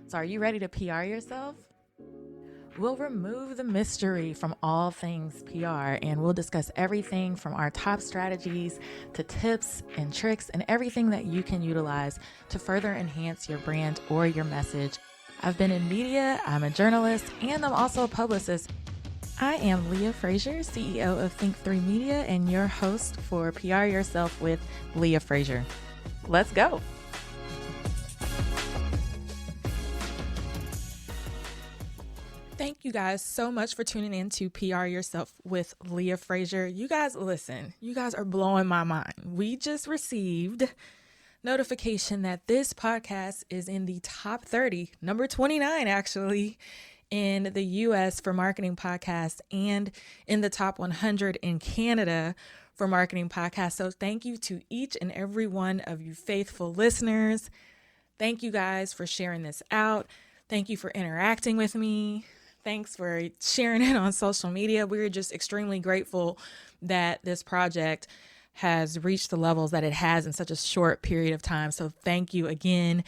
So are you ready to PR yourself? We'll remove the mystery from all things PR, and we'll discuss everything from our top strategies to tips and tricks and everything that you can utilize to further enhance your brand or your message. I've been in media, I'm a journalist, and I'm also a publicist. I am Leah Frazier, CEO of Think3 Media, and your host for PR Yourself with Leah Frazier. Let's go. Thank you guys so much for tuning in to PR Yourself with Leah Frazier. You guys, listen, you guys are blowing my mind. We just received notification that this podcast is in the top 30, number 29 actually, in the US for marketing podcasts and in the top 100 in Canada for marketing podcasts. So thank you to each and every one of you faithful listeners. Thank you guys for sharing this out. Thank you for interacting with me. Thanks for sharing it on social media. We're just extremely grateful that this project has reached the levels that it has in such a short period of time. So thank you again.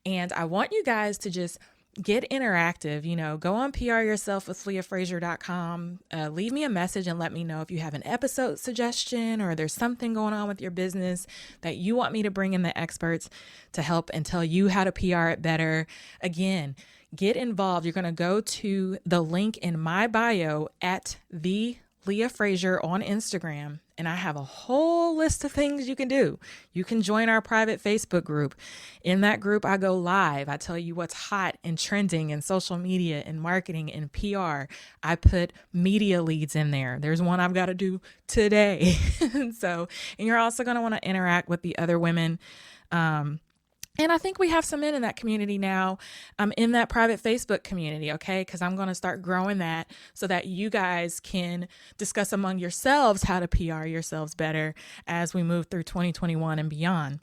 And I want you guys to just get interactive. Go on pryourselfwithleahfrazier.com. Leave me a message and let me know if you have an episode suggestion or there's something going on with your business that you want me to bring in the experts to help and tell you how to PR it better. Again, get involved. You're going to go to the link in my bio at the Leah Frazier on Instagram, and I have a whole list of things you can do. You can join our private Facebook group. In that group, I go live. I tell you what's hot and trending in social media and marketing and PR. I put media leads in there. There's one I've got to do today. And you're also going to want to interact with the other women. And I think we have some men in that community now, in that private Facebook community, okay? Because I'm going to start growing that so that you guys can discuss among yourselves how to PR yourselves better as we move through 2021 and beyond.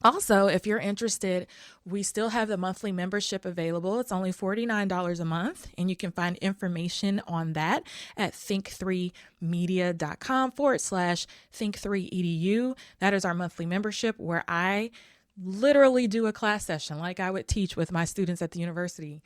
Also, if you're interested, we still have the monthly membership available. It's only $49 a month, and you can find information on that at think3media.com/think3edu. That is our monthly membership where I literally do a class session like I would teach with my students at the university.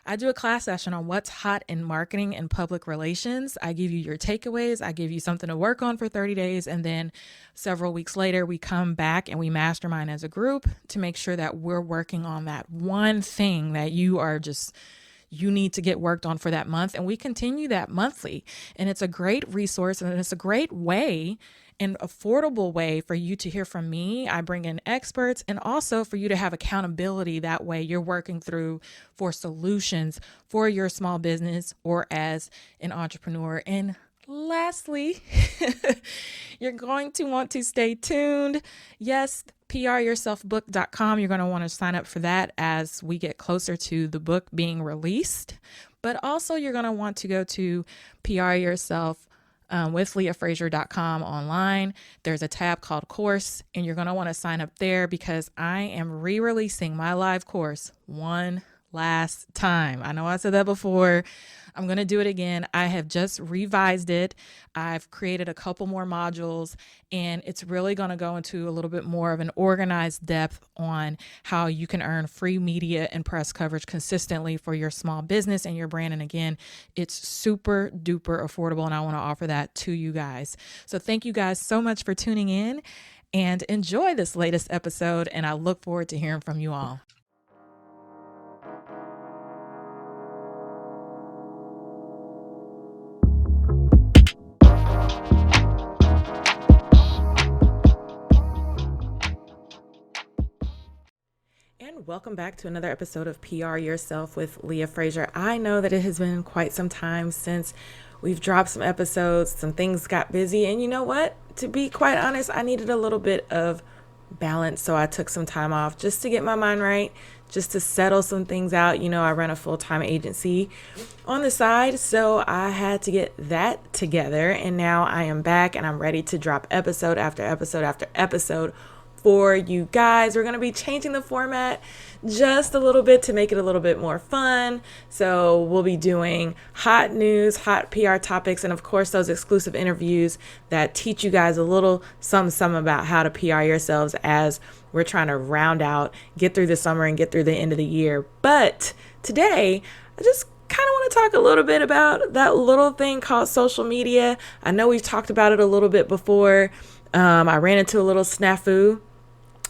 I do a class session on what's hot in marketing and public relations. I give you your takeaways. I give you something to work on for 30 days. And then several weeks later, we come back and we mastermind as a group to make sure that we're working on that one thing that you need to get worked on for that month. And we continue that monthly. And it's a great resource and it's a great way, an affordable way for you to hear from me. I bring in experts and also for you to have accountability. That way you're working through for solutions for your small business or as an entrepreneur. And lastly, you're going to want to stay tuned. Yes, pryourselfbook.com. You're going to want to sign up for that as we get closer to the book being released. But also you're going to want to go to PR Yourself with leahfrazier.com online. There's a tab called course, and you're going to want to sign up there because I am re-releasing my live course one last time. I know I said that before. I'm going to do it again. I have just revised it. I've created a couple more modules, and it's really going to go into a little bit more of an organized depth on how you can earn free media and press coverage consistently for your small business and your brand. And again, it's super duper affordable, and I want to offer that to you guys. So thank you guys so much for tuning in and enjoy this latest episode. And I look forward to hearing from you all. Welcome back to another episode of PR Yourself with Leah Frazier. I know that it has been quite some time since we've dropped some episodes. Some things got busy, and you know what? To be quite honest, I needed a little bit of balance, so I took some time off just to get my mind right, just to settle some things out. I run a full-time agency on the side, so I had to get that together, and now I am back and I'm ready to drop episode after episode after episode for you guys. We're going to be changing the format just a little bit to make it a little bit more fun. So we'll be doing hot news, hot PR topics, and of course those exclusive interviews that teach you guys a little some about how to PR yourselves as we're trying to round out, get through the summer and get through the end of the year. But today, I just kind of want to talk a little bit about that little thing called social media. I know we've talked about it a little bit before. I ran into a little snafu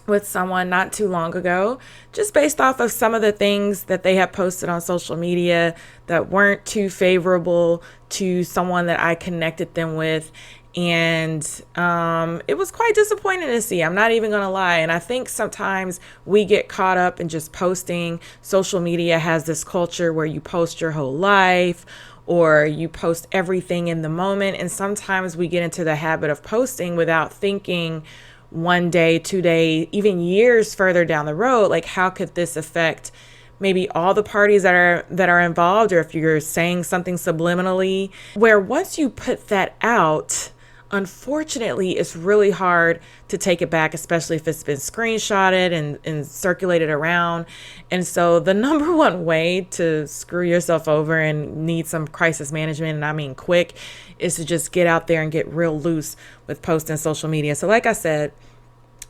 with someone not too long ago, just based off of some of the things that they have posted on social media that weren't too favorable to someone that I connected them with. And it was quite disappointing to see. I'm not even going to lie. And I think sometimes we get caught up in just posting. Social media has this culture where you post your whole life or you post everything in the moment. And sometimes we get into the habit of posting without thinking 1 day, 2 days, even years further down the road, like how could this affect maybe all the parties that are involved, or if you're saying something subliminally, where once you put that out, unfortunately, it's really hard to take it back, especially if it's been screenshotted and circulated around. And so the number one way to screw yourself over and need some crisis management, and I mean quick, is to just get out there and get real loose with posting social media. So like I said,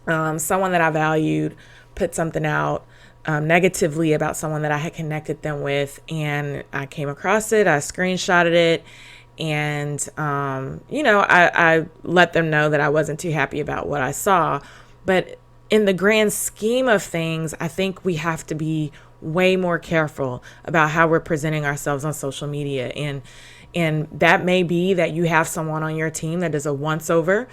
someone that I valued put something out negatively about someone that I had connected them with, and I came across it, I screenshotted it, and, I let them know that I wasn't too happy about what I saw. But in the grand scheme of things, I think we have to be way more careful about how we're presenting ourselves on social media. And that may be that you have someone on your team that does a once over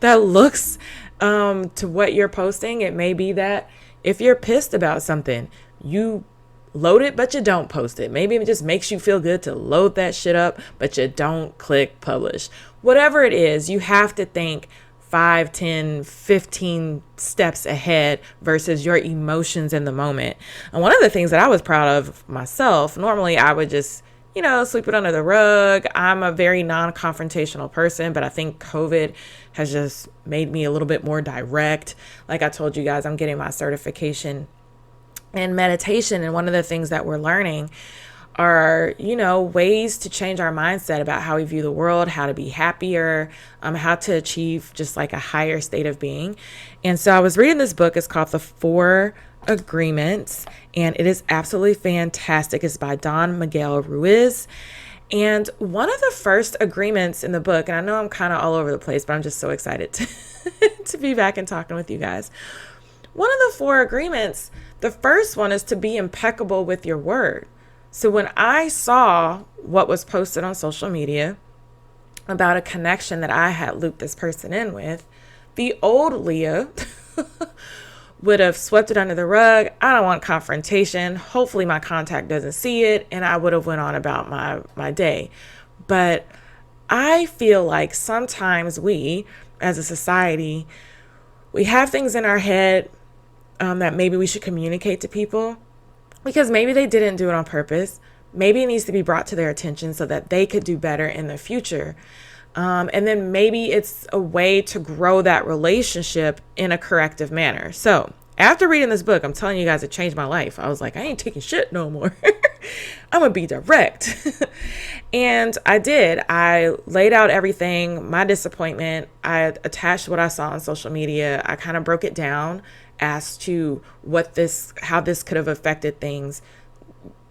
that looks to what you're posting. It may be that if you're pissed about something, you load it, but you don't post it. Maybe it just makes you feel good to load that shit up, but you don't click publish. Whatever it is, you have to think 5, 10, 15 steps ahead versus your emotions in the moment. And one of the things that I was proud of myself, normally I would just, sweep it under the rug. I'm a very non-confrontational person, but I think COVID has just made me a little bit more direct. Like I told you guys, I'm getting my certification in meditation. And one of the things that we're learning are, ways to change our mindset about how we view the world, how to be happier, how to achieve just like a higher state of being. And so I was reading this book. It's called The 4 Agreements, and it is absolutely fantastic. It's by Don Miguel Ruiz. And one of the first agreements in the book, and I know I'm kind of all over the place, but I'm just so excited to be back and talking with you guys. One of the 4 agreements, the first one is to be impeccable with your word. So when I saw what was posted on social media about a connection that I had looped this person in with, the old Leah would have swept it under the rug. I don't want confrontation. Hopefully my contact doesn't see it, and I would have went on about my day. But I feel like sometimes we, as a society, we have things in our head that maybe we should communicate to people because maybe they didn't do it on purpose. Maybe it needs to be brought to their attention so that they could do better in the future. And then maybe it's a way to grow that relationship in a corrective manner. So after reading this book, I'm telling you guys, it changed my life. I was like, I ain't taking shit no more. I'm going to be direct. And I did. I laid out everything, my disappointment. I attached what I saw on social media. I kind of broke it down as to how this could have affected things,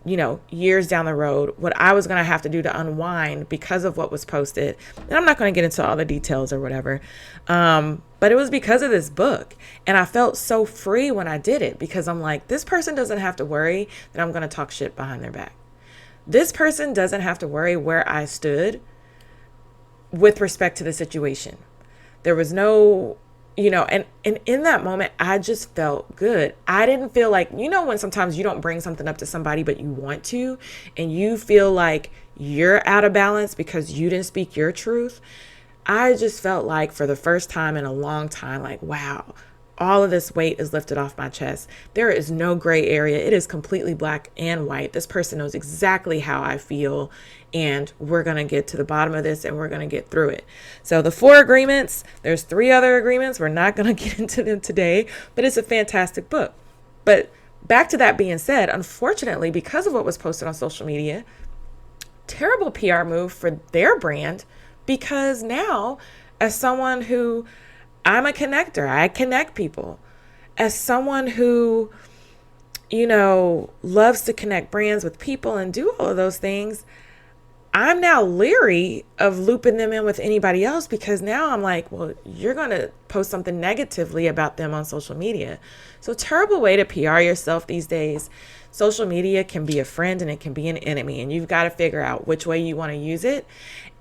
years down the road, what I was going to have to do to unwind because of what was posted. And I'm not going to get into all the details or whatever. But it was because of this book. And I felt so free when I did it because I'm like, this person doesn't have to worry that I'm going to talk shit behind their back. This person doesn't have to worry where I stood with respect to the situation. There was no, and in that moment, I just felt good. I didn't feel like, when sometimes you don't bring something up to somebody, but you want to, and you feel like you're out of balance because you didn't speak your truth. I just felt like for the first time in a long time, like, wow, all of this weight is lifted off my chest. There is no gray area. It is completely black and white. This person knows exactly how I feel, and we're going to get to the bottom of this, and we're going to get through it. So the 4 agreements, there's 3 other agreements. We're not going to get into them today, but it's a fantastic book. But back to that being said, unfortunately, because of what was posted on social media, terrible PR move for their brand, because now, as someone who, I'm a connector, I connect people. As someone who, loves to connect brands with people and do all of those things, I'm now leery of looping them in with anybody else, because now I'm like, well, you're going to post something negatively about them on social media. So terrible way to PR yourself these days. Social media can be a friend and it can be an enemy, and you've got to figure out which way you want to use it.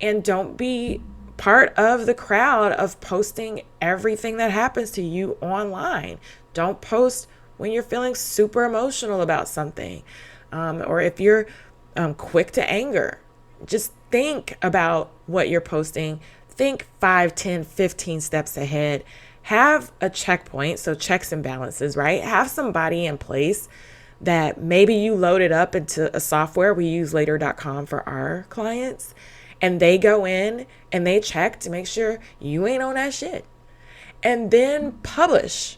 And don't be part of the crowd of posting everything that happens to you online. Don't post when you're feeling super emotional about something, or if you're quick to anger. Just think about what you're posting. Think 5, 10, 15 steps ahead. Have a checkpoint, so checks and balances, right? Have somebody in place that maybe you loaded up into a software. We use later.com for our clients, and they go in and they check to make sure you ain't on that shit. And then publish.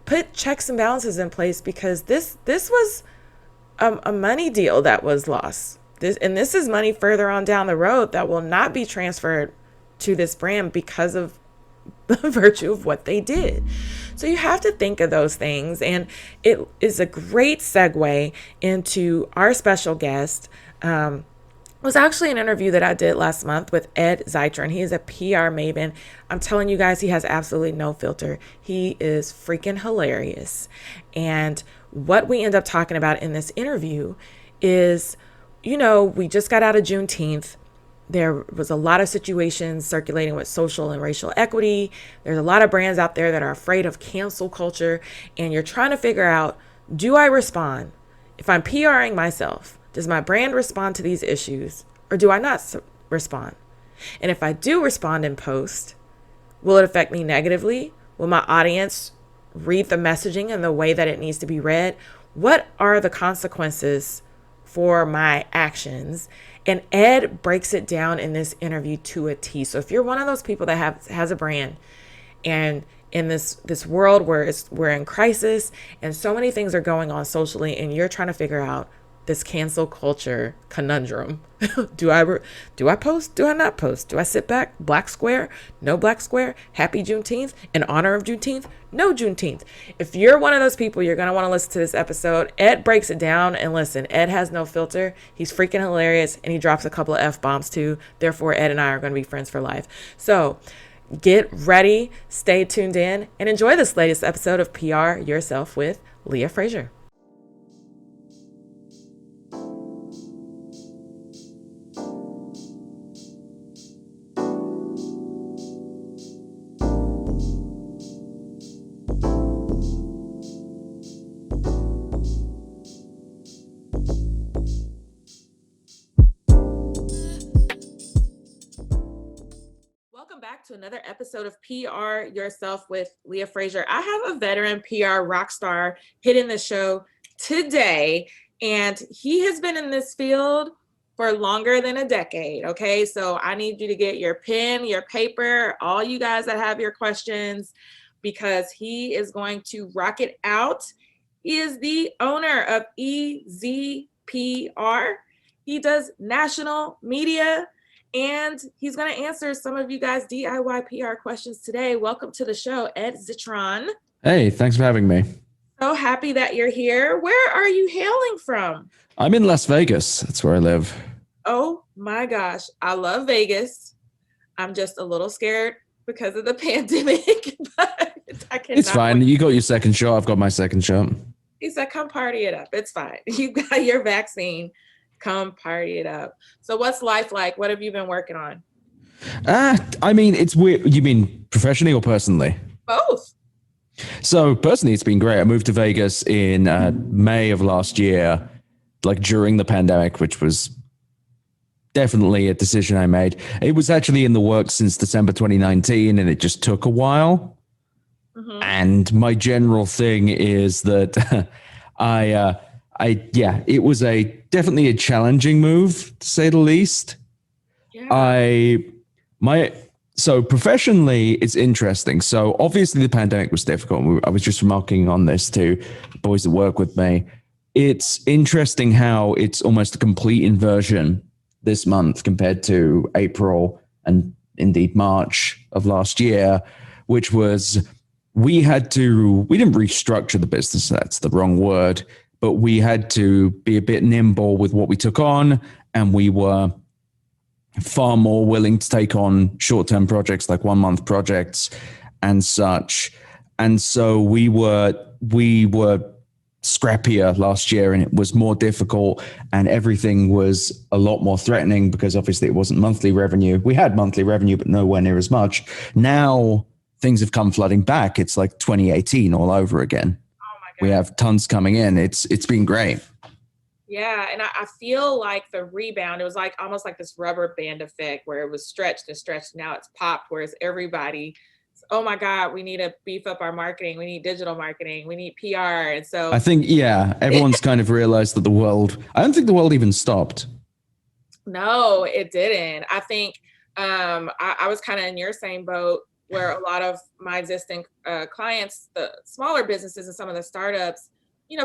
Put checks and balances in place, because this was a money deal that was lost. This is money further on down the road that will not be transferred to this brand because of the virtue of what they did. So you have to think of those things. And it is a great segue into our special guest. It was actually an interview that I did last month with Ed Zitron. He is a PR maven. I'm telling you guys, he has absolutely no filter. He is freaking hilarious. And what we end up talking about in this interview is, we just got out of Juneteenth. There was a lot of situations circulating with social and racial equity. There's a lot of brands out there that are afraid of cancel culture. And you're trying to figure out, do I respond? If I'm PRing myself, does my brand respond to these issues, or do I not respond? And if I do respond in post, will it affect me negatively? Will my audience read the messaging in the way that it needs to be read? What are the consequences for my actions? And Ed breaks it down in this interview to a T. So if you're one of those people that has a brand, and in this world where we're in crisis and so many things are going on socially, and you're trying to figure out this cancel culture conundrum. Do I post? Do I not post? Do I sit back? Black square? No black square? Happy Juneteenth? In honor of Juneteenth? No Juneteenth. If you're one of those people, you're going to want to listen to this episode. Ed breaks it down, and listen, Ed has no filter. He's freaking hilarious, and he drops a couple of F-bombs too. Therefore, Ed and I are going to be friends for life. So get ready, stay tuned in, and enjoy this latest episode of PR Yourself with Leah Frazier. To another episode of PR Yourself with Leah Frazier. I have a veteran PR rock star hitting the show today, and he has been in this field for longer than a decade. Okay, so I need you to get your pen, your paper, all you guys that have your questions, because he is going to rock it out. He is the owner of EZPR. He does national media, and he's going to answer some of you guys' DIY PR questions today. Welcome to the show, Ed Zitron. Hey, thanks for having me. So happy that you're here. Where are you hailing from? I'm in Las Vegas. That's where I live. Oh my gosh. I love Vegas. I'm just a little scared because of the pandemic, but I cannot. It's fine. You got your second shot. I've got my second shot. He said, come party it up. It's fine. You got your vaccine. Come party it up. So what's life like? What have you been working on? I mean, it's weird. You mean professionally or personally? Both. So personally, it's been great. I moved to Vegas in May of last year, like during the pandemic, which was definitely a decision I made. It was actually in the works since December 2019, and it just took a while. Mm-hmm. And my general thing is that it was definitely a challenging move to say the least. Yeah. I, my, so professionally, it's interesting. So obviously the pandemic was difficult. I was just remarking on this to boys that work with me. It's interesting how it's almost a complete inversion this month compared to April and indeed March of last year, which was we didn't restructure the business. That's the wrong word, but we had to be a bit nimble with what we took on. And we were far more willing to take on short-term projects like 1 month projects and such. And so we were scrappier last year, and it was more difficult, and everything was a lot more threatening because obviously it wasn't monthly revenue. We had monthly revenue, but nowhere near as much. Now things have come flooding back. It's like 2018 all over again. Oh my We God. have tons coming in. It's been great. Yeah, and I feel like the rebound, it was like almost like this rubber band effect where it was stretched and stretched. Now it's popped, whereas everybody, oh my God, we need to beef up our marketing. We need digital marketing. We need PR. And I so, think, everyone's kind of realized that I don't think the world even stopped. no, it didn't. I think I was kind of in your same boat where a lot of my existing clients, the smaller businesses and some of the startups,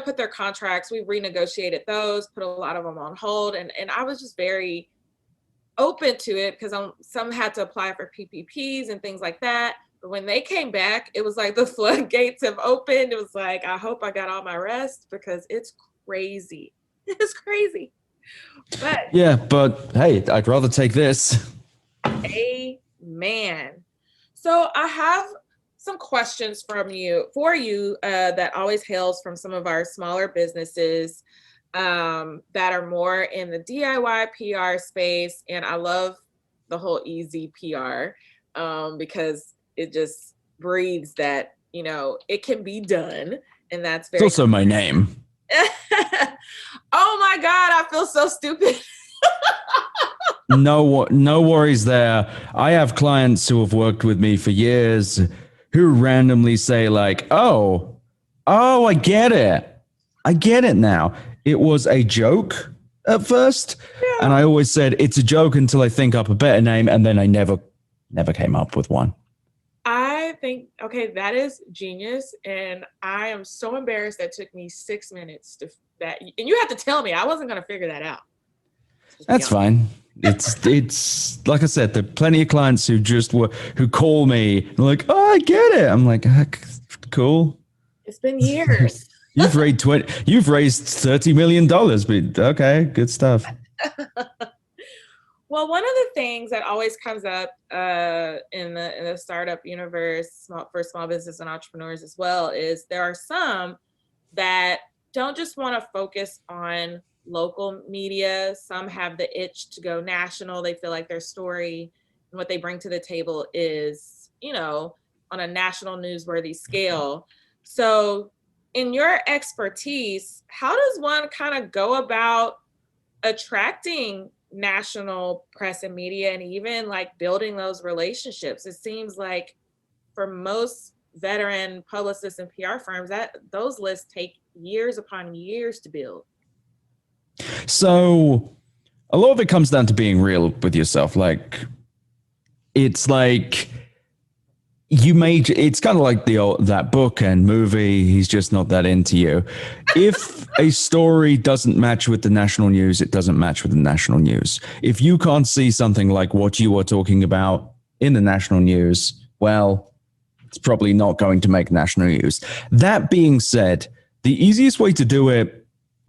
put their contracts, we renegotiated those, put a lot of them on hold. And I was just very open to it because some had to apply for PPPs and things like that. But when they came back, it was like the floodgates have opened. It was like, I hope I got all my rest because it's crazy. It's crazy. But Yeah, but hey, I'd rather take this. amen. So I have some questions for you that always hails from some of our smaller businesses that are more in the DIY PR space. And I love the whole EZPR because it just breathes that, it can be done. And that's It's very also my name. Oh my God, I feel so stupid. No worries there. I have clients who have worked with me for years who randomly say like, oh, I get it. I get it now. It was a joke at first. Yeah. And I always said it's a joke until I think up a better name. And then I never came up with one. I think, okay, that is genius. And I am so embarrassed that took me 6 minutes and you have to tell me, I wasn't going to figure that out. That's fine. It's like I said, there are plenty of clients who call me and like, oh, I get it. I'm like, cool. It's been years. You've raised $30 million, but okay, good stuff. Well, one of the things that always comes up in the startup universe for small business and entrepreneurs as well is there are some that don't just want to focus on local media. Some have the itch to go national. They feel like their story and what they bring to the table is, on a national newsworthy scale. So in your expertise, how does one kind of go about attracting national press and media and even like building those relationships? It seems like for most veteran publicists and PR firms that those lists take years upon years to build. So a lot of it comes down to being real with yourself. It's like it's kind of like that book and movie. He's just not that into you. If a story doesn't match with the national news, it doesn't match with the national news. If you can't see something like what you are talking about in the national news, well, it's probably not going to make national news. That being said, the easiest way to do it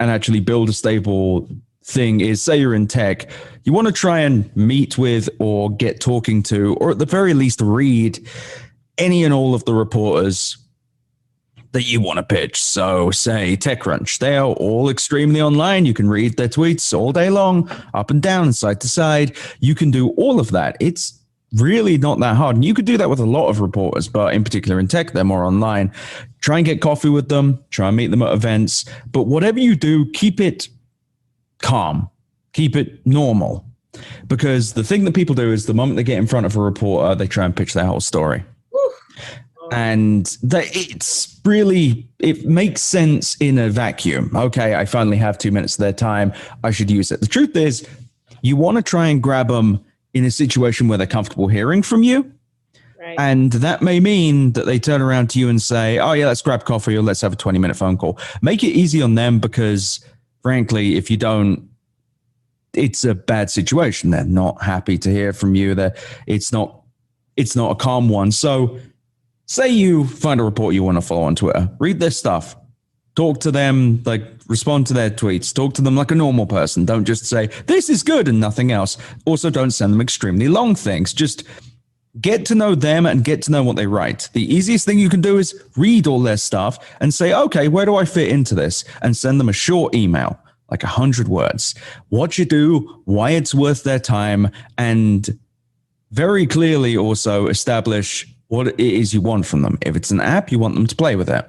and actually build a stable thing is, say you're in tech, you want to try and meet with or get talking to, or at the very least read any and all of the reporters that you want to pitch. So say TechCrunch, they are all extremely online. You can read their tweets all day long, up and down and side to side. You can do all of that. It's really not that hard. And you could do that with a lot of reporters, but in particular in tech, they're more online. Try and get coffee with them, try and meet them at events. But whatever you do, keep it calm, keep it normal. Because the thing that people do is the moment they get in front of a reporter, they try and pitch their whole story. And it makes sense in a vacuum. Okay, I finally have 2 minutes of their time. I should use it. The truth is, you want to try and grab them in a situation where they're comfortable hearing from you. Right. And that may mean that they turn around to you and say, oh, yeah, let's grab coffee or let's have a 20-minute phone call. Make it easy on them because, frankly, if you don't, it's a bad situation. They're not happy to hear from you. It's not a calm one. So say you find a report you want to follow on Twitter, read their stuff, talk to them, like respond to their tweets, talk to them like a normal person. Don't just say, this is good and nothing else. Also, don't send them extremely long things. Just get to know them and get to know what they write. The easiest thing you can do is read all their stuff and say, okay, where do I fit into this? And send them a short email, like 100 words. What you do, why it's worth their time, and very clearly also establish what it is you want from them. If it's an app, you want them to play with it.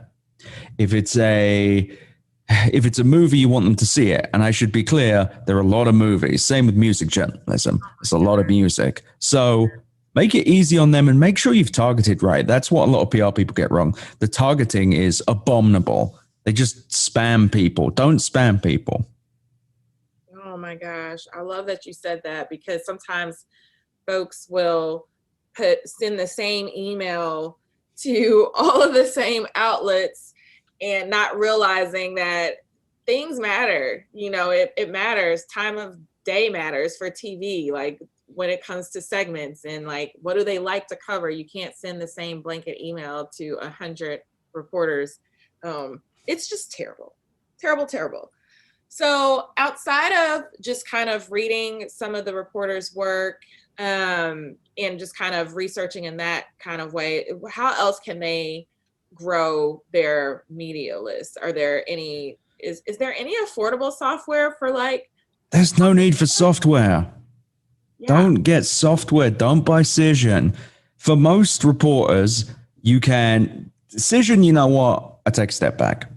If it's a movie, you want them to see it. And I should be clear, there are a lot of movies. Same with music journalism. There's a lot of music. So make it easy on them and make sure you've targeted right. That's what a lot of PR people get wrong. The targeting is abominable. They just spam people. Don't spam people. Oh my gosh. I love that you said that, because sometimes folks will send the same email to all of the same outlets and not realizing that things matter. It matters. Time of day matters for TV. Like, when it comes to segments and like, what do they like to cover? You can't send the same blanket email to 100 reporters. It's just terrible, terrible, terrible. So outside of just kind of reading some of the reporters' work and just kind of researching in that kind of way, how else can they grow their media list? Are there any, is there any affordable software for like? There's no need for software. Yeah. Don't get software. Don't buy Cision. For most reporters, Cision, you know what? I take a step back.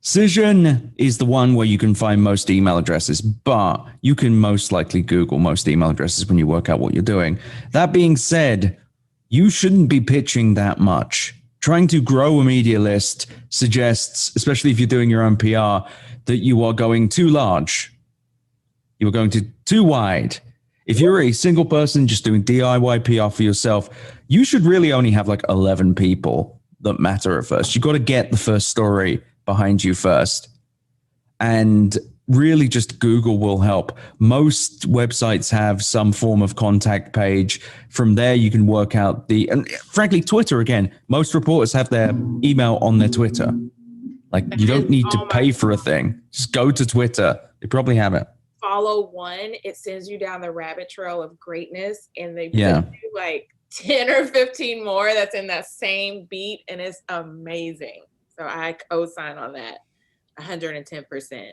Cision is the one where you can find most email addresses, but you can most likely Google most email addresses when you work out what you're doing. That being said, you shouldn't be pitching that much. Trying to grow a media list suggests, especially if you're doing your own PR, that you are going too large. You are going too wide. If you're a single person just doing DIY PR for yourself, you should really only have like 11 people that matter at first. You got to get the first story behind you first. And really just Google will help. Most websites have some form of contact page. From there, you can work out and frankly, Twitter, again, most reporters have their email on their Twitter. Like, you don't need to pay for a thing. Just go to Twitter. They probably have it. Follow one, it sends you down the rabbit trail of greatness, and they put you like 10 or 15 more that's in that same beat, and it's amazing. So I co-sign on that 110%.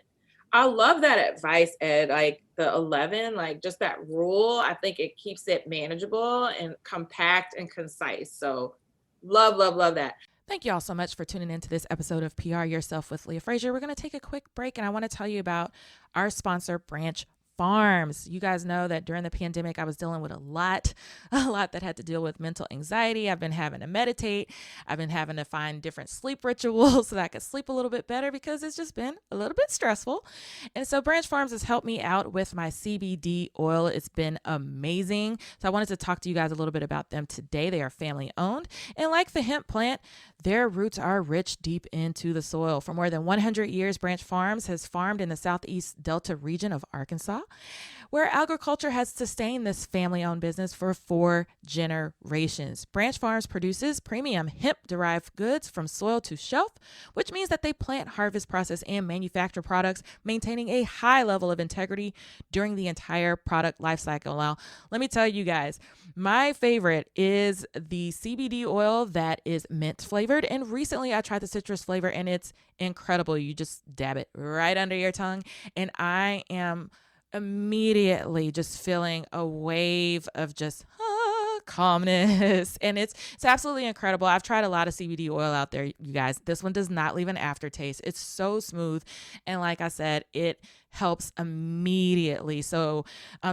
I love that advice, Ed, like the 11, like just that rule. I think it keeps it manageable and compact and concise. So love, love, love that. Thank you all so much for tuning into this episode of PR Yourself with Leah Frazier. We're going to take a quick break, and I want to tell you about our sponsor, Branch Farms. You guys know that during the pandemic, I was dealing with a lot that had to deal with mental anxiety. I've been having to meditate. I've been having to find different sleep rituals so that I could sleep a little bit better, because it's just been a little bit stressful. And so Branch Farms has helped me out with my CBD oil. It's been amazing. So I wanted to talk to you guys a little bit about them today. They are family owned, and like the hemp plant, their roots are rich deep into the soil. For more than 100 years, Branch Farms has farmed in the Southeast Delta region of Arkansas, where agriculture has sustained this family-owned business for 4 generations. Branch Farms produces premium hemp-derived goods from soil to shelf, which means that they plant, harvest, process, and manufacture products, maintaining a high level of integrity during the entire product lifecycle. Now, let me tell you guys, my favorite is the CBD oil that is mint flavored, and recently I tried the citrus flavor, and it's incredible. You just dab it right under your tongue, and I am immediately just feeling a wave of just calmness, and it's absolutely incredible. I've tried a lot of CBD oil out there, you guys. This one does not leave an aftertaste. It's so smooth, and like I said, it helps immediately. So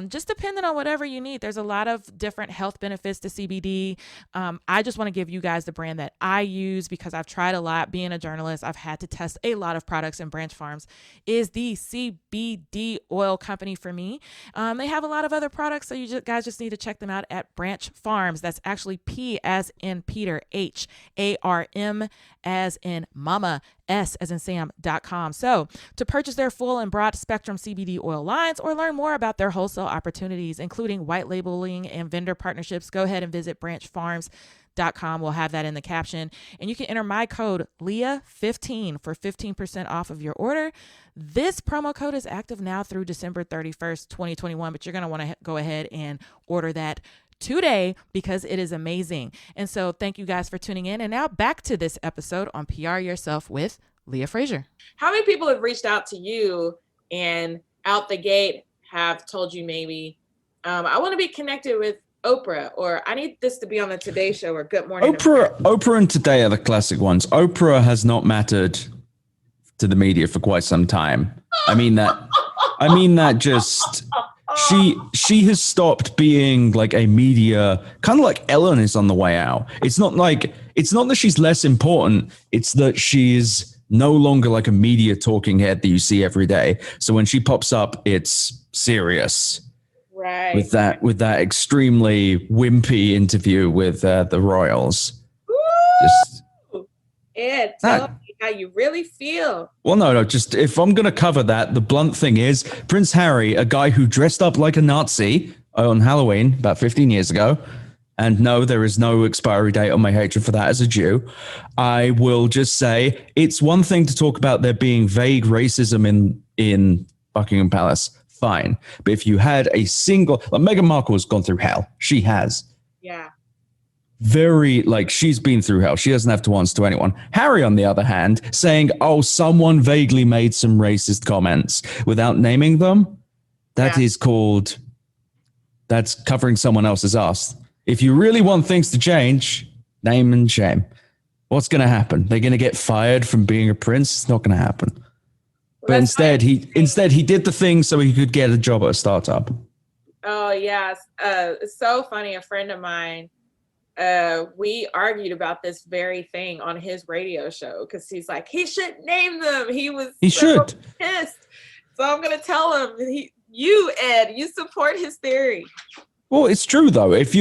just depending on whatever you need, there's a lot of different health benefits to CBD. I just want to give you guys the brand that I use because I've tried a lot. Being a journalist, I've had to test a lot of products, and Branch Farms is the CBD oil company for me. They have a lot of other products, so you guys just need to check them out at Branch Farms. That's actually P as in Peter, HARM as in Mama, S as in Sam.com. So to purchase their full and broad spectrum CBD oil lines or learn more about their wholesale opportunities, including white labeling and vendor partnerships, go ahead and visit branchfarms.com. We'll have that in the caption. And you can enter my code Leah15 for 15% off of your order. This promo code is active now through December 31st, 2021, but you're going to want to go ahead and order that today because it is amazing. And so thank you guys for tuning in. And now back to this episode on PR Yourself with Leah Frazier. How many people have reached out to you and out the gate have told you maybe, I want to be connected with Oprah, or I need this to be on the Today Show or Good Morning Oprah and Today are the classic ones. Oprah has not mattered to the media for quite some time. I mean that just she has stopped being like a media, kind of like Ellen is on the way out. It's not that she's less important. It's that she's no longer like a media talking head that you see every day. So when she pops up, it's serious. Right. With that extremely wimpy interview with the Royals. Ed, tell me how you really feel. Well, no, just if I'm going to cover that, the blunt thing is Prince Harry, a guy who dressed up like a Nazi on Halloween about 15 years ago. And no, there is no expiry date on my hatred for that as a Jew. I will just say it's one thing to talk about there being vague racism in Buckingham Palace. Fine. But if you had a single, like Meghan Markle has gone through hell. She has. Yeah. She's been through hell. She doesn't have to answer to anyone. Harry, on the other hand, saying, someone vaguely made some racist comments without naming them. That is called, that's covering someone else's ass. If you really want things to change, name and shame. What's going to happen? They're going to get fired from being a prince? It's not going to happen. But instead he did the thing so he could get a job at a startup. Oh, yes. It's so funny. A friend of mine, we argued about this very thing on his radio show because he's like, he should name them. He should pissed. So I'm going to tell him, Ed, you support his theory. Well, it's true, though. It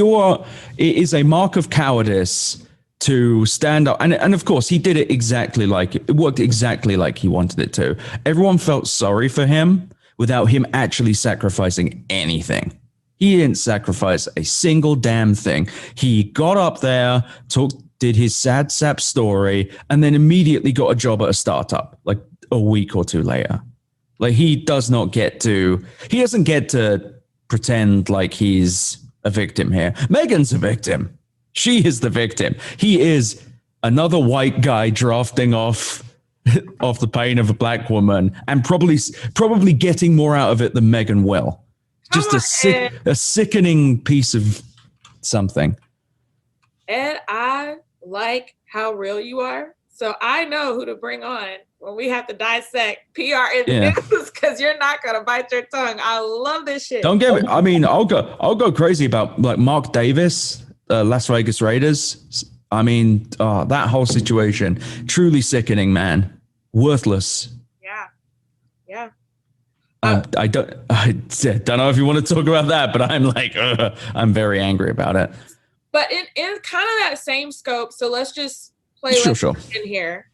is a mark of cowardice to stand up. And of course, he did it it worked exactly like he wanted it to. Everyone felt sorry for him without him actually sacrificing anything. He didn't sacrifice a single damn thing. He got up there, did his sad sap story, and then immediately got a job at a startup like a week or two later. Like he doesn't get to pretend like he's a victim here. Meghan's a victim. She is the victim. He is another white guy drafting off the pain of a black woman and probably getting more out of it than Meghan will. Just a sickening piece of something. Ed, I like how real you are. So I know who to bring on when we have to dissect PR in news because you're not going to bite your tongue. I love this shit. Don't get me. I mean, I'll go crazy about like Mark Davis, Las Vegas Raiders. I mean, that whole situation, truly sickening, man. Worthless. Yeah. I don't know if you want to talk about that, but I'm like, I'm very angry about it. But in kind of that same scope, so let's just play in here.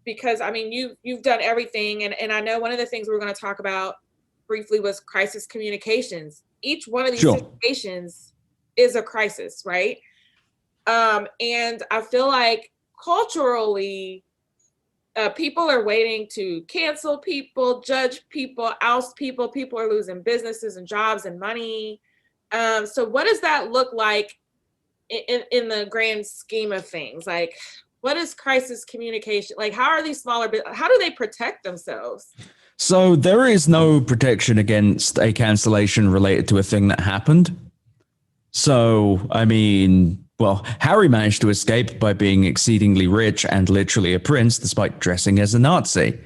Because I mean, you've done everything. And I know one of the things we were going to talk about briefly was crisis communications. Each one of these situations is a crisis, right? And I feel like culturally, people are waiting to cancel people, judge people, oust people. People are losing businesses and jobs and money. So what does that look like in the grand scheme of things? Like, what is crisis communication? Like, how are these how do they protect themselves? So there is no protection against a cancellation related to a thing that happened. So, I mean, well, Harry managed to escape by being exceedingly rich and literally a prince, despite dressing as a Nazi.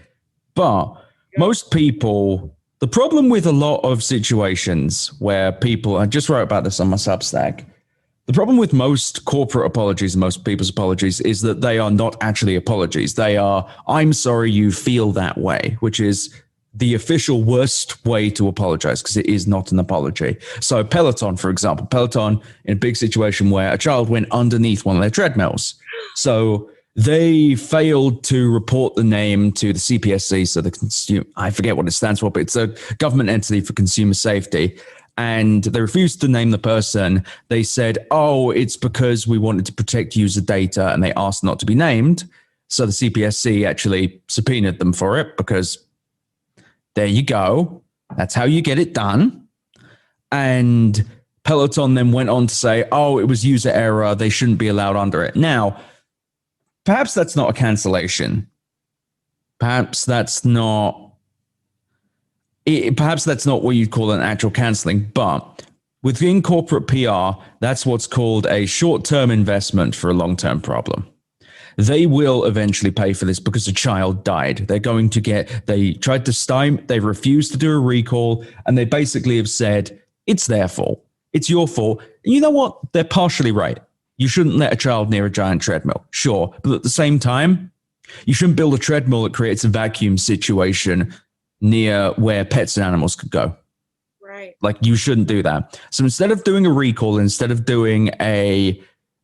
But most people, the problem with a lot of situations where people, I just wrote about this on my Substack. The problem with most corporate apologies and most people's apologies is that they are not actually apologies. They are, I'm sorry you feel that way, which is the official worst way to apologize because it is not an apology. So Peloton, for example, Peloton in a big situation where a child went underneath one of their treadmills. So they failed to report the name to the CPSC. So I forget what it stands for, but it's a government entity for consumer safety. And they refused to name the person. They said, oh, it's because we wanted to protect user data, and they asked not to be named. So the CPSC actually subpoenaed them for it because there you go. That's how you get it done. And Peloton then went on to say, oh, it was user error. They shouldn't be allowed under it. Now, perhaps that's not a cancellation. Perhaps that's not what you'd call an actual canceling, but within corporate PR, that's what's called a short-term investment for a long-term problem. They will eventually pay for this because a child died. They tried to they refused to do a recall, and they basically have said, it's their fault. It's your fault. And you know what? They're partially right. You shouldn't let a child near a giant treadmill, sure. But at the same time, you shouldn't build a treadmill that creates a vacuum situation near where pets and animals could go. Right. Like, you shouldn't do that. So instead of doing a recall, instead of doing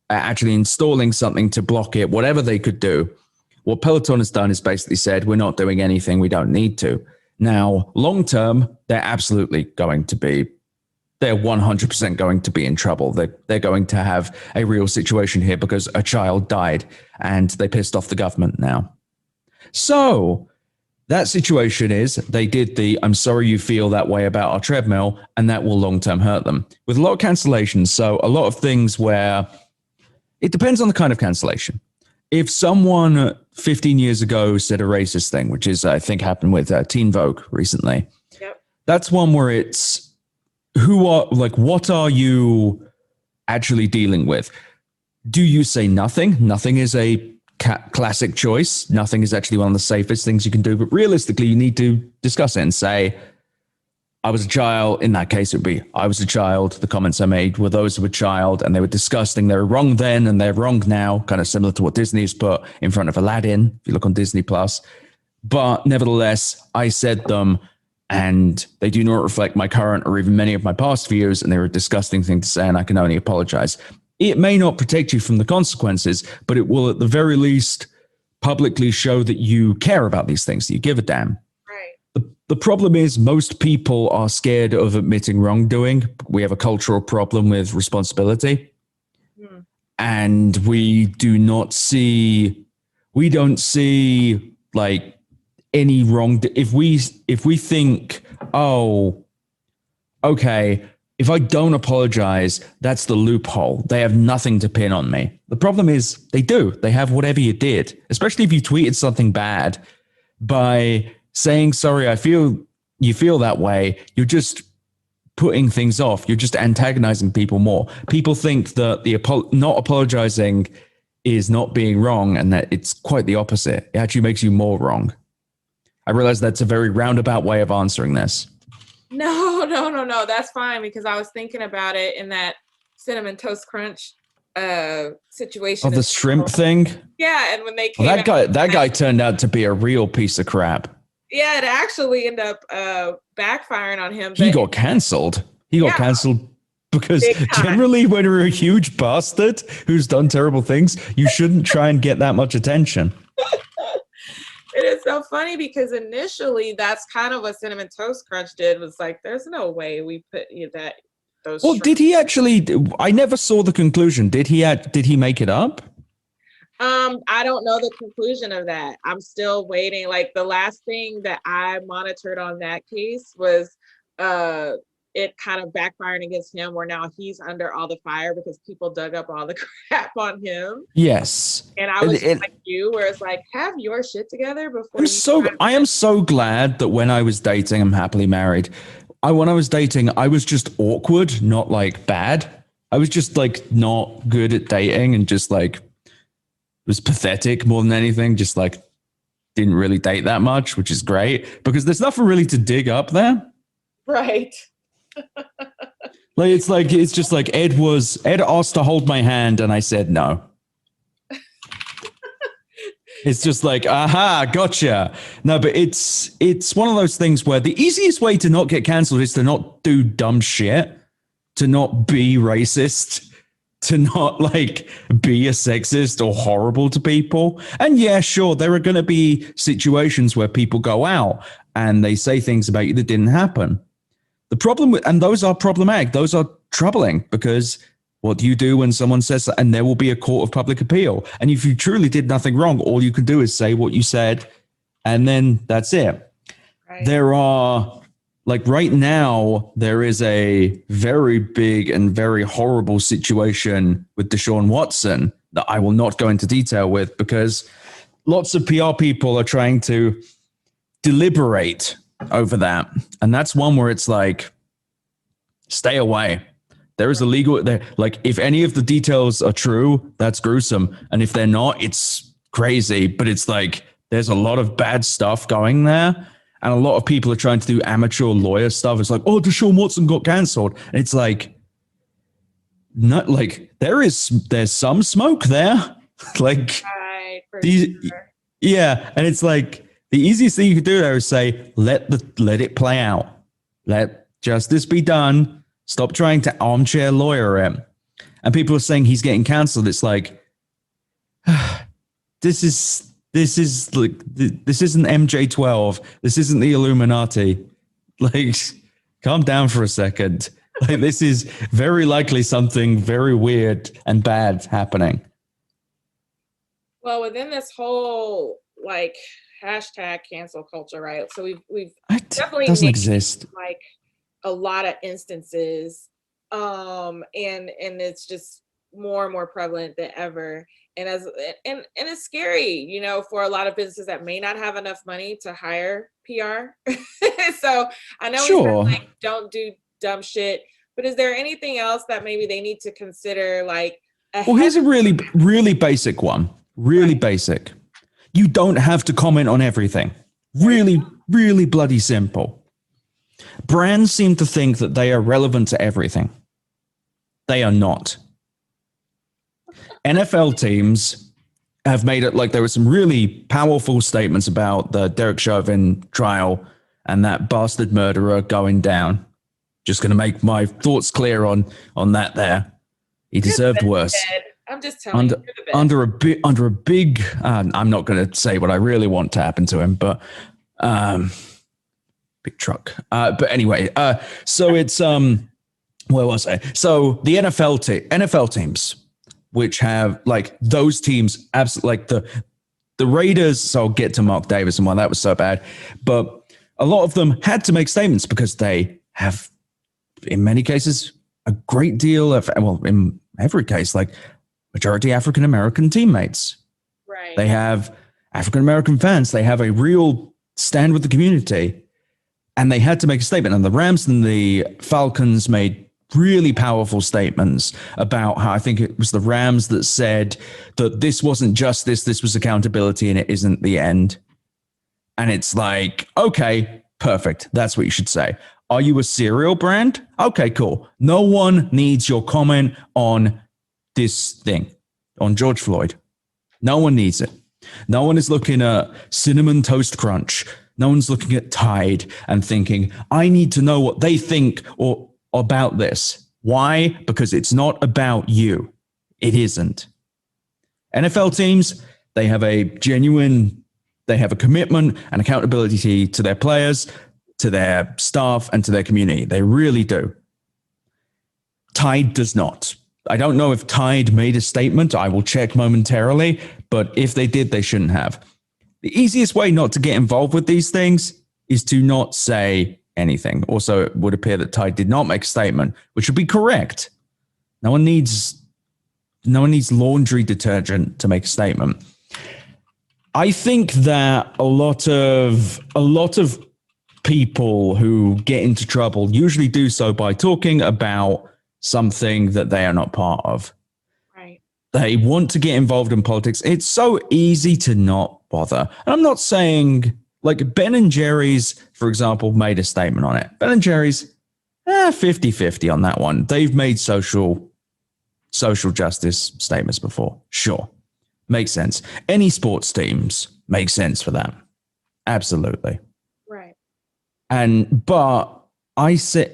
actually installing something to block it, whatever they could do, what Peloton has done is basically said, we're not doing anything. We don't need to. Now, long term, they're 100% going to be in trouble. They're going to have a real situation here because a child died and they pissed off the government now. So that situation is they did I'm sorry you feel that way about our treadmill, and that will long-term hurt them. With a lot of cancellations, so a lot of things where it depends on the kind of cancellation. If someone 15 years ago said a racist thing, which is, I think, happened with Teen Vogue recently, yep. That's one where it's what are you actually dealing with? Do you say nothing? Nothing is a classic choice. Nothing is actually one of the safest things you can do. But realistically, you need to discuss it and say, I was a child. In that case, it would be, I was a child. The comments I made were those of a child, and they were disgusting. They were wrong then, and they're wrong now, kind of similar to what Disney has put in front of Aladdin, if you look on Disney+. But nevertheless, I said them, and they do not reflect my current or even many of my past views, and they were a disgusting thing to say, and I can only apologize. It may not protect you from the consequences, but it will at the very least publicly show that you care about these things, that you give a damn. Right. The problem is most people are scared of admitting wrongdoing. We have a cultural problem with responsibility. And we don't see like any wrong. If we think, oh, okay, if I don't apologize, that's the loophole. They have nothing to pin on me. The problem is they do. They have whatever you did, especially if you tweeted something bad. By saying, sorry, you feel that way, you're just putting things off. You're just antagonizing people more. People think that not apologizing is not being wrong, and that it's quite the opposite. It actually makes you more wrong. I realize that's a very roundabout way of answering this. No. That's fine, because I was thinking about it in that Cinnamon Toast Crunch situation. Of the shrimp thing? Yeah, and when they came that guy turned out to be a real piece of crap. Yeah, it actually ended up backfiring on him. He got cancelled. Canceled because generally when you're a huge bastard who's done terrible things, you shouldn't try and get that much attention. It is so funny because initially that's kind of what Cinnamon Toast Crunch did, was like, there's no way we put those. Well, did he actually? I never saw the conclusion. Did he make it up? I don't know the conclusion of that. I'm still waiting. Like, the last thing that I monitored on that case was it kind of backfiring against him, where now he's under all the fire because people dug up all the crap on him. Yes. And I was like you, where it's like, have your shit together before. I am so glad that when I was dating, I'm happily married. When I was dating, I was just awkward, not like bad. I was just like not good at dating and just like was pathetic more than anything. Just like didn't really date that much, which is great because there's nothing really to dig up there. Right. It's just like Ed asked to hold my hand and I said no. It's just like, aha, gotcha. No, but it's one of those things where the easiest way to not get canceled is to not do dumb shit, to not be racist, to not like be a sexist or horrible to people. And yeah, sure, there are going to be situations where people go out and they say things about you that didn't happen. The problem and those are problematic. Those are troubling because what do you do when someone says that? And there will be a court of public appeal. And if you truly did nothing wrong, all you can do is say what you said, and then that's it. Right. There are, like right now, there is a very big and very horrible situation with Deshaun Watson that I will not go into detail with because lots of PR people are trying to deliberate over that. And that's one where it's like, stay away. There is a legal, like if any of the details are true, that's gruesome. And if they're not, it's crazy. But it's like, there's a lot of bad stuff going there. And a lot of people are trying to do amateur lawyer stuff. It's like, oh, Deshaun Watson got canceled. And it's like, not like there's some smoke there. Like, right, sure. Yeah. And it's like, the easiest thing you could do there is say, let it play out. Let justice be done. Stop trying to armchair lawyer him. And people are saying he's getting canceled. It's like, this isn't MJ12. This isn't the Illuminati. Like, calm down for a second. Like, this is very likely something very weird and bad happening. Well, within this whole like hashtag cancel culture, right? So we've definitely doesn't exist like a lot of instances, and it's just more and more prevalent than ever. And and it's scary, you know, for a lot of businesses that may not have enough money to hire PR. So I know sure. We like don't do dumb shit, but is there anything else that maybe they need to consider? Like, well, here's a really, really basic one. Really basic. You don't have to comment on everything. Really, really bloody simple. Brands seem to think that they are relevant to everything. They are not. NFL teams have made it like there were some really powerful statements about the Derek Chauvin trial and that bastard murderer going down. Just going to make my thoughts clear on that there. He deserved worse. I'm just telling you. Under a big, I'm not going to say what I really want to happen to him, but big truck. But anyway, so it's where was I? So the NFL teams, which have like those teams, absolutely like the Raiders. So I'll get to Mark Davis and why that was so bad, but a lot of them had to make statements because they have, in many cases, a great deal of, well, in every case, like majority African-American teammates. Right. They have African-American fans. They have a real stand with the community. And they had to make a statement. And the Rams and the Falcons made really powerful statements about how, I think it was the Rams that said that this wasn't justice, this was accountability, and it isn't the end. And it's like, okay, perfect. That's what you should say. Are you a cereal brand? Okay, cool. No one needs your comment on this thing, on George Floyd. No one needs it. No one is looking at Cinnamon Toast Crunch. No one's looking at Tide and thinking, I need to know what they think or about this. Why? Because it's not about you. It isn't. NFL teams, they have a commitment and accountability to their players, to their staff, and to their community. They really do. Tide does not. I don't know if Tide made a statement. I will check momentarily. But if they did, they shouldn't have. The easiest way not to get involved with these things is to not say anything. Also, it would appear that Tide did not make a statement, which would be correct. No one needs laundry detergent to make a statement. I think that a lot of people who get into trouble usually do so by talking about something that they are not part of. Right. They want to get involved in politics. It's so easy to not bother. And I'm not saying, like, Ben and Jerry's, for example, made a statement on it. Ben and Jerry's, 50-50 on that one. They've made social justice statements before. Sure. Makes sense. Any sports teams make sense for that. Absolutely. Right. But I see,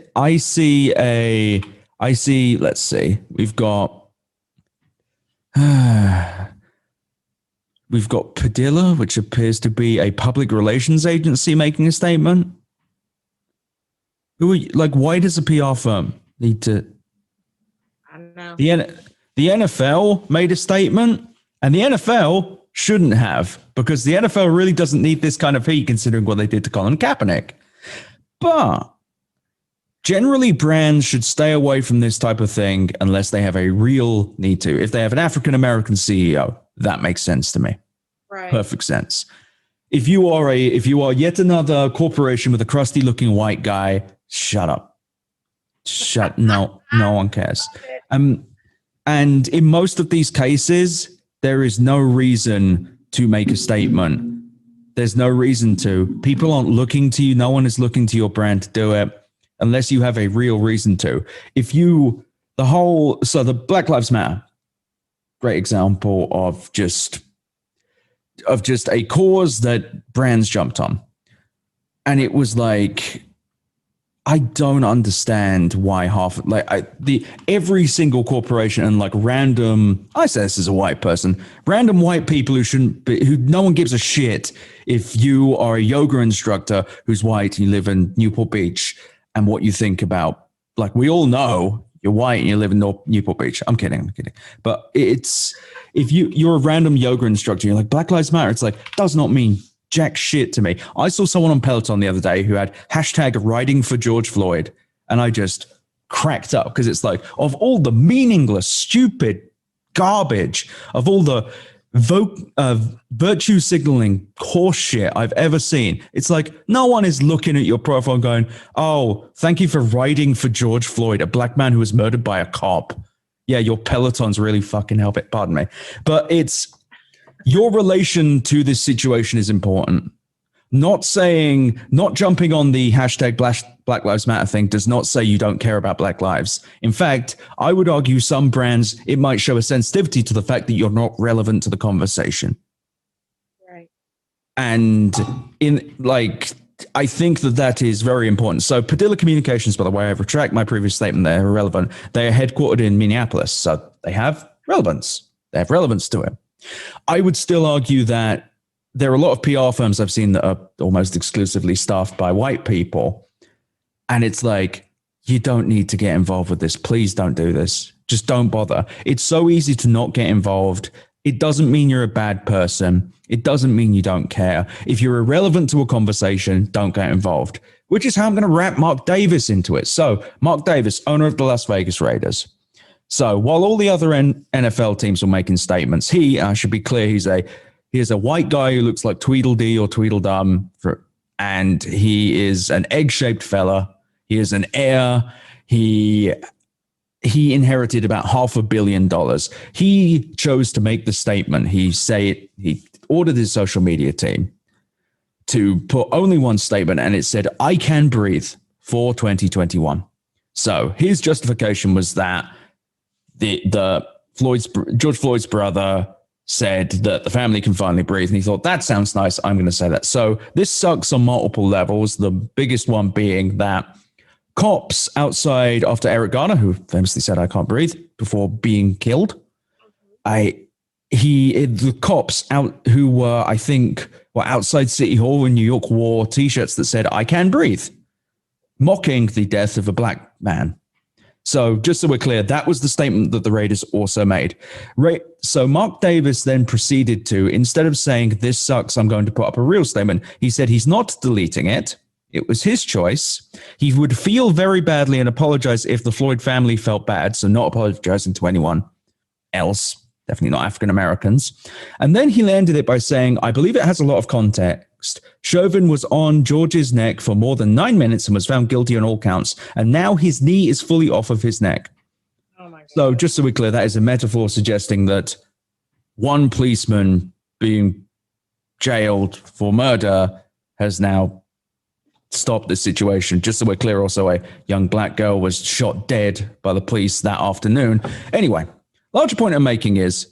let's see, we've got Padilla, which appears to be a public relations agency making a statement. Why does a PR firm need to? I don't know. The NFL made a statement, and the NFL shouldn't have, because the NFL really doesn't need this kind of heat considering what they did to Colin Kaepernick. But generally, brands should stay away from this type of thing unless they have a real need to. If they have an African-American CEO, that makes sense to me. Right. Perfect sense. If you are yet another corporation with a crusty looking white guy, shut up. No one cares. And in most of these cases, there is no reason to make a statement. There's no reason to. People aren't looking to you. No one is looking to your brand to do it unless you have a real reason to. The Black Lives Matter, great example of just a cause that brands jumped on. And it was like, I don't understand why every single corporation and random, I say this as a white person, random white people who no one gives a shit if you are a yoga instructor who's white and you live in Newport Beach and what you think about, we all know you're white and you live in Newport Beach. I'm kidding. But if you're a random yoga instructor, you're like, Black Lives Matter. It's does not mean jack shit to me. I saw someone on Peloton the other day who had hashtag riding for George Floyd, and I just cracked up because it's of all the meaningless, stupid garbage, of all the virtue signaling horse shit I've ever seen, it's no one is looking at your profile and going, oh, thank you for riding for George Floyd, a black man who was murdered by a cop. Yeah, your Pelotons really fucking help it. Pardon me. But it's your relation to this situation is important. Not jumping on the hashtag Black Lives Matter thing does not say you don't care about Black lives. In fact, I would argue some brands, it might show a sensitivity to the fact that you're not relevant to the conversation. Right. And I think that is very important. So Padilla Communications, by the way, I retract my previous statement. They're irrelevant. They are headquartered in Minneapolis. So they have relevance. They have relevance to it. I would still argue that there are a lot of PR firms I've seen that are almost exclusively staffed by white people. And it's you don't need to get involved with this. Please don't do this. Just don't bother. It's so easy to not get involved. It doesn't mean you're a bad person. It doesn't mean you don't care. If you're irrelevant to a conversation, don't get involved, which is how I'm going to wrap Mark Davis into it. So Mark Davis, owner of the Las Vegas Raiders. So while all the other NFL teams were making statements, I should be clear, he's a white guy who looks like Tweedledee or Tweedledum, and he is an egg-shaped fella. He is an heir. He inherited about $500 million. He chose to make the statement. He ordered his social media team to put only one statement, and it said, I can breathe for 2021. So his justification was that George Floyd's brother said that the family can finally breathe. And he thought, that sounds nice. I'm going to say that. So this sucks on multiple levels. The biggest one being that cops outside after Eric Garner, who famously said, I can't breathe before being killed. The cops who were, I think, outside City Hall in New York wore T-shirts that said, I can breathe, mocking the death of a black man. So just so we're clear, that was the statement that the Raiders also made. So Mark Davis then proceeded to, instead of saying, this sucks, I'm going to put up a real statement, he said he's not deleting it. It was his choice. He would feel very badly and apologize if the Floyd family felt bad, so not apologizing to anyone else, definitely not African Americans. And then he landed it by saying, I believe it has a lot of context. Chauvin was on George's neck for more than 9 minutes and was found guilty on all counts. And now his knee is fully off of his neck. Oh my God. So just so we're clear, that is a metaphor suggesting that one policeman being jailed for murder has now stopped the situation. Just so we're clear, also a young black girl was shot dead by the police that afternoon. Anyway, larger point I'm making is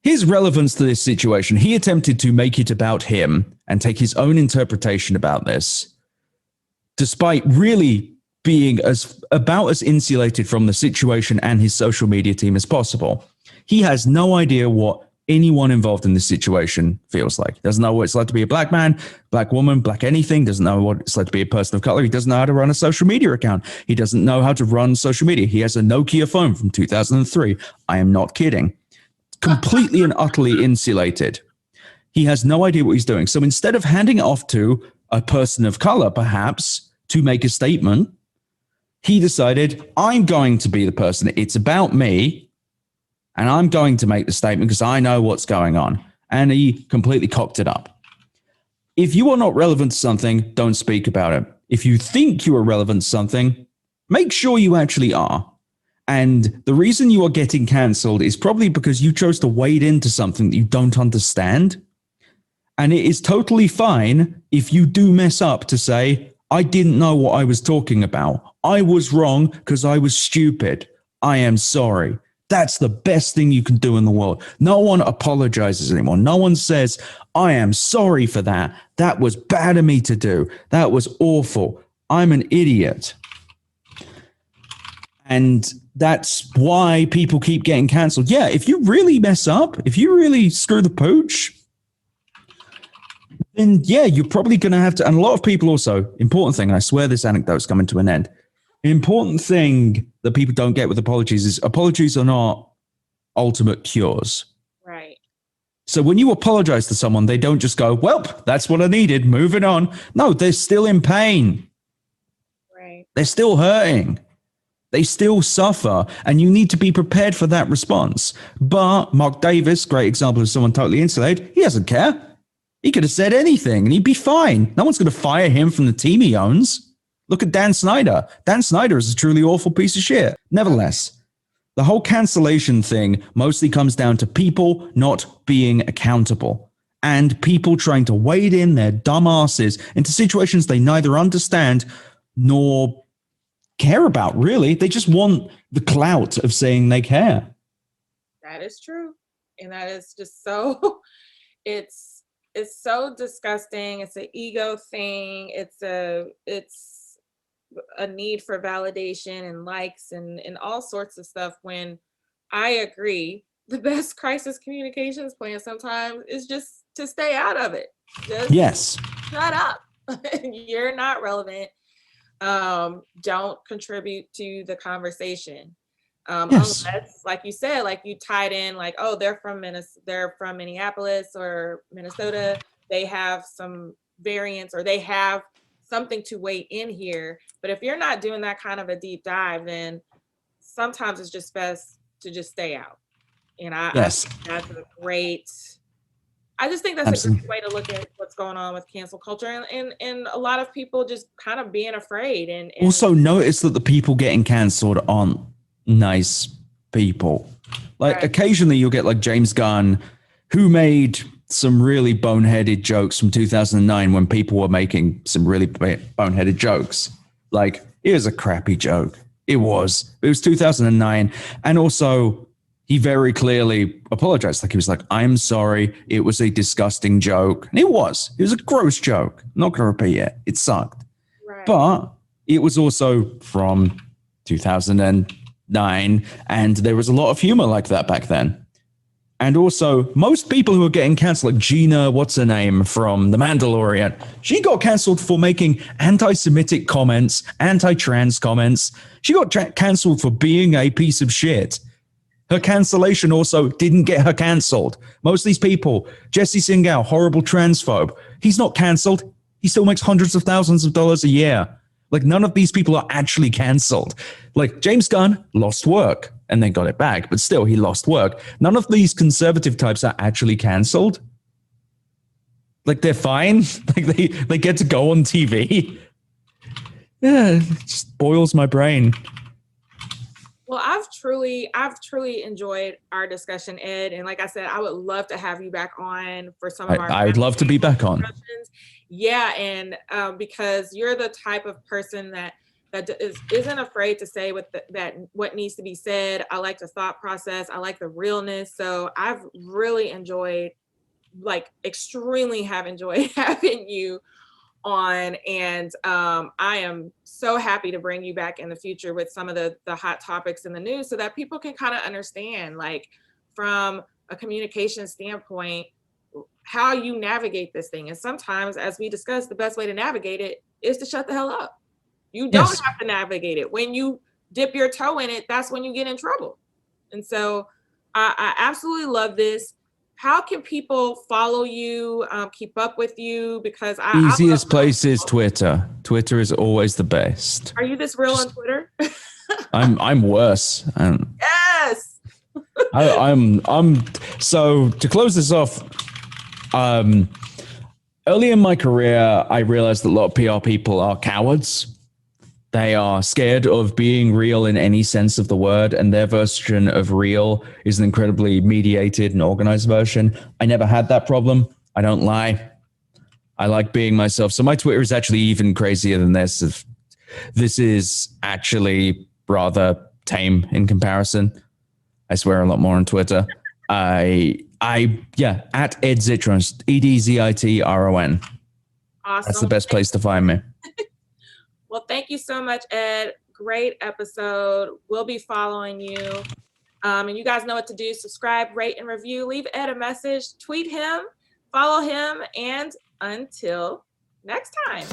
his relevance to this situation. He attempted to make it about him and take his own interpretation about this, despite really being about as insulated from the situation and his social media team as possible. He has no idea what anyone involved in this situation feels like. He doesn't know what it's like to be a black man, black woman, black anything. Doesn't know what it's like to be a person of color. He doesn't know how to run a social media account. He doesn't know how to run social media. He has a Nokia phone from 2003. I am not kidding. Completely and utterly insulated. He has no idea what he's doing. So instead of handing it off to a person of color, perhaps, to make a statement, he decided, I'm going to be the person. It's about me, and I'm going to make the statement because I know what's going on. And he completely cocked it up. If you are not relevant to something, don't speak about it. If you think you are relevant to something, make sure you actually are. And the reason you are getting cancelled is probably because you chose to wade into something that you don't understand. And it is totally fine if you do mess up to say, I didn't know what I was talking about. I was wrong because I was stupid. I am sorry. That's the best thing you can do in the world. No one apologizes anymore. No one says, I am sorry for that. That was bad of me to do. That was awful. I'm an idiot. And that's why people keep getting canceled. Yeah, if you really mess up, if you really screw the pooch, then yeah, you're probably going to have to. And a lot of people also, important thing, and I swear this anecdote's coming to an end. The important thing that people don't get with apologies is apologies are not ultimate cures. Right. So when you apologize to someone, they don't just go, well, that's what I needed, moving on. No, they're still in pain. Right. They're still hurting. They still suffer, and you need to be prepared for that response. But Mark Davis, great example of someone totally insulated, he doesn't care. He could have said anything and he'd be fine. No one's going to fire him from the team he owns. Look at Dan Snyder. Dan Snyder is a truly awful piece of shit. Nevertheless, the whole cancellation thing mostly comes down to people not being accountable and people trying to wade in their dumb asses into situations they neither understand nor care about, really. They just want the clout of saying they care. That is true. And that is just so, it's so disgusting. It's an ego thing. It's a need for validation and likes and all sorts of stuff, when I agree the best crisis communications plan sometimes is just to stay out of it. Just yes. Shut up. You're not relevant. Don't contribute to the conversation. Yes. Unless, like you said, like you tied in, like, oh, they're from Minneapolis or Minnesota. They have some variants, or they have something to weigh in here. But if you're not doing that kind of a deep dive, then sometimes it's just best to just stay out. And I think that's a great. I just think that's a great way to look at what's going on with cancel culture, and a lot of people just kind of being afraid. And also notice that the people getting canceled aren't nice people. Like right. Occasionally you'll get like James Gunn, who made some really boneheaded jokes from 2009 when people were making some really boneheaded jokes. Like, it was a crappy joke. It was 2009. And also he very clearly apologized. Like, he was like, I'm sorry. It was a disgusting joke. And it was a gross joke. I'm not going to repeat it. It sucked. Right. But it was also from 2009. And there was a lot of humor like that back then. And also, most people who are getting canceled, like Gina, what's her name, from The Mandalorian, she got canceled for making anti-Semitic comments, anti-trans comments. She got canceled for being a piece of shit. Her cancellation also didn't get her canceled. Most of these people, Jesse Singal, horrible transphobe, he's not canceled. He still makes hundreds of thousands of dollars a year. Like, none of these people are actually canceled. Like, James Gunn lost work and then got it back, but still, he lost work. None of these conservative types are actually canceled. Like, they're fine. Like, they get to go on TV. Yeah, it just boils my brain. Well, I've truly enjoyed our discussion, Ed. And like I said, I would love to have you back on for some of our. I would love to be back on. Yeah, and because you're the type of person that isn't afraid to say what needs to be said. I like the thought process. I like the realness. So I've really enjoyed, like extremely have enjoyed having you on, and I am so happy to bring you back in the future with some of the hot topics in the news so that people can kind of understand, like from a communication standpoint, how you navigate this thing. And sometimes, as we discussed, the best way to navigate it is to shut the hell up. You don't have to navigate it. When you dip your toe in it, that's when you get in trouble. And so I absolutely love this. How can people follow you, keep up with you? Because easiest place is Twitter. Twitter is always the best. Are you this real on Twitter? I'm worse. Yes. I'm so to close this off. Early in my career, I realized that a lot of PR people are cowards. They are scared of being real in any sense of the word, and their version of real is an incredibly mediated and organized version. I never had that problem. I don't lie. I like being myself. So my Twitter is actually even crazier than this. This is actually rather tame in comparison. I swear a lot more on Twitter. At Ed Zitron, EDZITRON. Awesome. That's the best place to find me. Well, thank you so much, Ed. Great episode. We'll be following you. And you guys know what to do. Subscribe, rate, and review. Leave Ed a message. Tweet him. Follow him. And until next time.